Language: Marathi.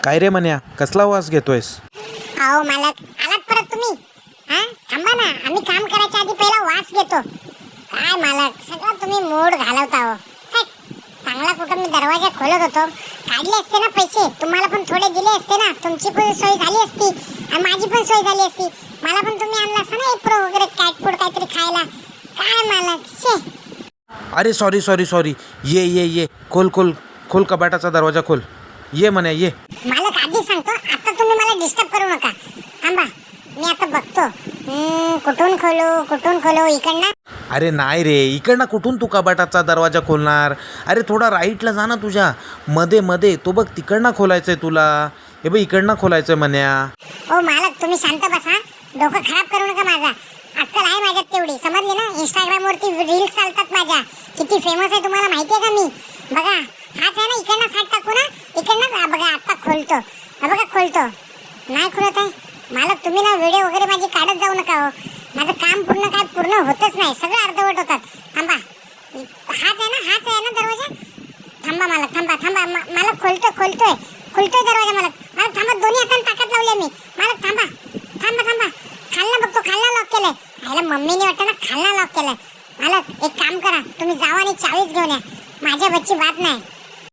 काय रे म्हण्या, कसला वास घेतोयस? अहो मालक, आलात परत तुम्ही? हा थांबा ना, आम्ही काम करायच्या आधी पहिला वास घेतो. काय मालक, सगळं तुम्ही मूड घालवता हो. चांगला कुठं मी दरवाजा खोलत होतो, काढले असते ना पैसे, तुम्हाला पण थोडे दिले असते ना, तुमची पण सोय झाली असती आणि माझी पण सोय झाली असती. मला पण तुम्ही आणला असता ना एप्रो वगैरे कॅट फूड काहीतरी खायला. काय मालक शे. अरे सॉरी, ये खोल कपाटाचा दरवाजा खोल. ये म्हण्या ये. मालक आधी सांगतो, आता तुम्ही मला डिस्टर्ब करू नका. थांबा, मी आता बघतो. कुठून खोलू इकडनं? अरे नाही रे, इकडनं कुठून तू कपाटाचा दरवाजा खोलणार? अरे थोडा राईटला जा ना, तुझ्या मध्ये तो बघ, तिकडनं खोलायचंय तुला. हे बघ, इकडनं खोलायचंय म्हण्या. ओ मालक, तुम्ही शांत बसा, डोकं खराब करू नका माझा. अक्कल आहे माझ्यात तेवढी, समजली ना? इंस्टाग्राम वरती रील्स चालतात माझ्या, किती फेमस आहे तुम्हाला माहिती आहे का मी? बघा, हाच आहे ना, इकडनं साठ टाकू ना, इकडनं बघा, आता खोलतो. बघा खोलतो. नाही खोलत आहे मालक. तुम्ही ना व्हिडिओ वगैरे माझी काढत जाऊ नका हो. माझं काम पूर्ण होतच नाही, सगळं अर्धवट होतात. थांबा, हाच आहे ना दरवाजा? थांबा मालक, थांबा. मालक खोलतोय दरवाजा मालक. थांबा, दोन्ही हाताने ताकद लावली मी. मालक थांबा. खालना बघतो, खालना लॉक केलंय. आयला मम्मीने वाटतं ना खालना लॉक केलंय. मालक एक काम करा, तुम्ही जावा आणि चावीच घेऊन या. माझ्या बच्ची बात नाही.